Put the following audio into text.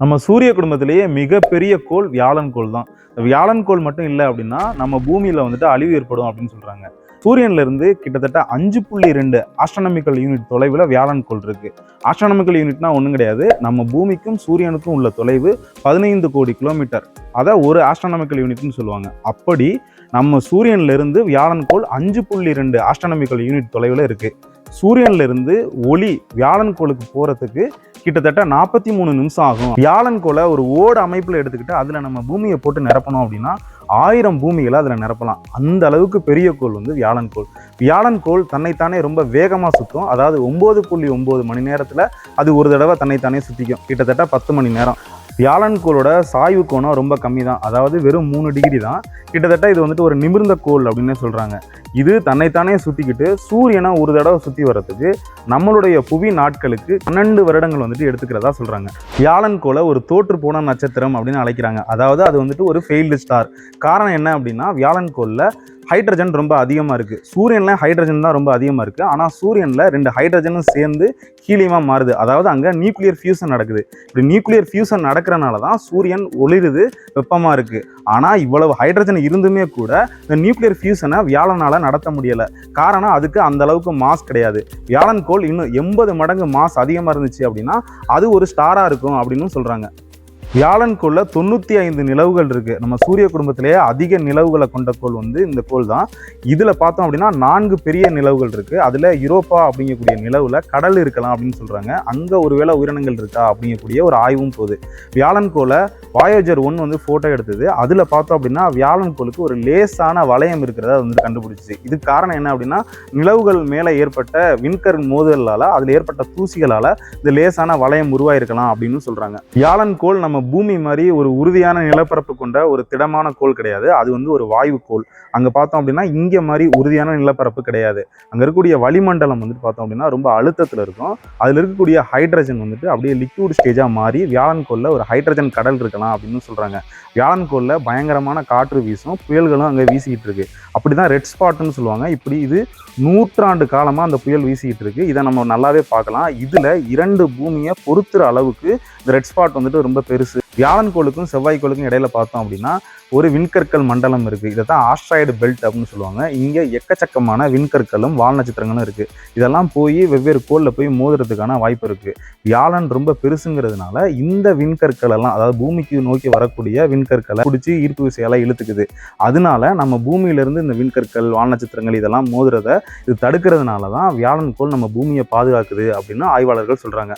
நம்ம சூரிய குடும்பத்திலேயே மிகப்பெரிய கோள் வியாழன் கோள் தான். வியாழன் கோள் மட்டும் இல்லை அப்படின்னா நம்ம பூமியில வந்துட்டு அழிவு ஏற்படும் அப்படின்னு சொல்றாங்க. சூரியன்ல இருந்து கிட்டத்தட்ட 5.2 ஆஸ்ட்ரானமிக்கல் யூனிட் தொலைவில் வியாழன் கோள் இருக்கு. ஆஸ்ட்ரானமிக்கல் யூனிட்னா ஒன்றும் கிடையாது, நம்ம பூமிக்கும் சூரியனுக்கும் உள்ள தொலைவு 15 கோடி கிலோமீட்டர். அதை ஒரு ஆஸ்ட்ரானமிக்கல் யூனிட்னு சொல்லுவாங்க. அப்படி நம்ம சூரியன்ல இருந்து வியாழன் கோள் 5.2 ஆஸ்ட்ரானமிக்கல் யூனிட் தொலைவில் இருக்கு. சூரியன்ல இருந்து ஒளி வியாழன் கோளுக்கு போறதுக்கு கிட்டத்தட்ட 43 நிமிஷம் ஆகும். வியாழன் கோளை ஒரு ஓடு அமைப்புல எடுத்துக்கிட்டு அதுல நம்ம பூமியை போட்டு நிரப்பணும் அப்படின்னா 1000 பூமிகளை அதுல நிரப்பலாம். அந்த அளவுக்கு பெரிய கோள் வந்து வியாழன் கோள். வியாழன் கோள் தன்னைத்தானே ரொம்ப வேகமா சுத்தும். அதாவது 9.9 மணி நேரத்துல அது ஒரு தடவை தன்னைத்தானே சுத்திக்கும். கிட்டத்தட்ட 10 மணி நேரம். வியாழன் கோளோட சாய்வு கோணம் ரொம்ப கம்மி தான், அதாவது வெறும் 3 டிகிரி தான். கிட்டத்தட்ட இது வந்துட்டு ஒரு நிமிர்ந்த கோள் அப்படின்னு சொல்றாங்க. இது தன்னைத்தானே சுத்திக்கிட்டு சூரியனை ஒரு தடவை சுத்தி வர்றதுக்கு நம்மளுடைய புவி நாட்களுக்கு 12 வருடங்கள் வந்துட்டு எடுத்துக்கிறதா சொல்றாங்க. வியாழன் கோளை ஒரு தோற்று போன நட்சத்திரம் அப்படின்னு அழைக்கிறாங்க. அதாவது அது வந்துட்டு ஒரு ஃபெயில்டு ஸ்டார். காரணம் என்ன அப்படின்னா வியாழன் கோள்ல ஹைட்ரஜன் ரொம்ப அதிகமாக இருக்குது. சூரியனில் ஹைட்ரஜன் தான் ரொம்ப அதிகமாக இருக்குது. ஆனால் சூரியனில் 2 ஹைட்ரஜனும் சேர்ந்து ஹீலியமாக மாறுது. அதாவது அங்கே நியூக்ளியர் ஃபியூசன் நடக்குது. இப்படி நியூக்ளியர் ஃபியூசன் நடக்கிறனால தான் சூரியன் ஒளிருது, வெப்பமாக இருக்குது. ஆனால் இவ்வளவு ஹைட்ரஜன் இருந்துமே கூட இந்த நியூக்ளியர் ஃபியூசனை வியாழனால் நடத்த முடியலை. காரணம் அதுக்கு அந்த அளவுக்கு மாஸ் கிடையாது. வியாழன் கோள் இன்னும் 80 மடங்கு மாஸ் அதிகமாக இருந்துச்சு அப்படின்னா அது ஒரு ஸ்டாராக இருக்கும் அப்படின்னு சொல்கிறாங்க. வியாழன் கோள்ல 95 நிலவுகள் இருக்கு. நம்ம சூரிய குடும்பத்திலேயே அதிக நிலவுகளை கொண்ட கோள் வந்து இந்த கோள் தான். இதுல பார்த்தோம் அப்படின்னா 4 பெரிய நிலவுகள் இருக்கு. அதுல யூரோப்பா அப்படிங்கக்கூடிய நிலவுல கடல் இருக்கலாம் அப்படின்னு சொல்றாங்க. அங்க ஒருவேளை உயிரினங்கள் இருக்கா அப்படிங்கக்கூடிய ஒரு ஆய்வும் போகுது. வியாழன் கோளை வாயேஜர் 1 வந்து போட்டோ எடுத்தது. அதுல பார்த்தோம் அப்படின்னா வியாழன் கோளுக்கு ஒரு லேசான வளையம் இருக்கிறத வந்து கண்டுபிடிச்சிச்சு. இதுக்கு காரணம் என்ன அப்படின்னா நிலவுகள் மேல ஏற்பட்ட விண்கர் மோதலால அதுல ஏற்பட்ட தூசிகளால இந்த லேசான வளையம் உருவாயிருக்கலாம் அப்படின்னு சொல்றாங்க. வியாழன் கோள் நம்ம பூமி மாதிரி ஒரு உறுதியான நிலப்பரப்பு கொண்ட ஒரு திடமான கோள் கிடையாது. அது வந்து ஒரு வாயு கோள். அங்க பார்த்தோம் அப்படின்னா இங்க மாதிரி உறுதியான நிலப்பரப்பு கிடையாது. அங்க இருக்கக்கூடிய வளிமண்டலம் வந்துட்டு பார்த்தோம் அப்படின்னா ரொம்ப அழுத்தத்துல இருக்கும். அதுல இருக்கக்கூடிய ஹைட்ரஜன் வந்துட்டு அப்படியே லிக்விட் ஸ்டேஜா மாறி வியாழன் கோள்ல ஒரு ஹைட்ரஜன் கடல் இருக்கலாம் அப்படின்னு சொல்றாங்க. வியாழன் கோள்ல பயங்கரமான காற்று வீசும், புயல்களும் அங்க வீசிக்கிட்டு இருக்கு. அப்படிதான் ரெட் ஸ்பாட்னு சொல்லுவாங்க. இப்படி இது 100 ஆண்டு காலமா அந்த புயல் வீசிக்கிட்டு இருக்கு. இதை நம்ம நல்லாவே பார்க்கலாம். இதுல 2 பூமியை பொறுத்துற அளவுக்கு இந்த ரெட் ஸ்பாட் வந்துட்டு ரொம்ப பெருசு. வியாழன் கோளுக்கும் செவ்வாய் கோளுக்கும் இடையில பார்த்தோம் அப்படின்னா ஒரு விண்கற்கள் மண்டலம் இருக்கு. இதை தான் ஆஸ்ட்ராய்டு பெல்ட் அப்படின்னு சொல்லுவாங்க. இங்க எக்கச்சக்கமான விண்கற்களும் வால் நட்சத்திரங்களும் இருக்கு. இதெல்லாம் போய் வெவ்வேறு கோள்ல போய் மோதுறதுக்கான வாய்ப்பு இருக்கு. வியாழன் ரொம்ப பெருசுங்கிறதுனால இந்த விண்கற்கள் எல்லாம், அதாவது பூமிக்கு நோக்கி வரக்கூடிய விண்கற்களை பிடிச்சி ஈர்ப்பு விசையால இழுத்துக்குது. அதனால நம்ம பூமியிலிருந்து இந்த விண்கற்கள் வால் நட்சத்திரங்கள் இதெல்லாம் மோதுறத இது தடுக்கிறதுனால தான் வியாழன் கோள் நம்ம பூமியை பாதுகாக்குது அப்படின்னு ஆய்வாளர்கள் சொல்றாங்க.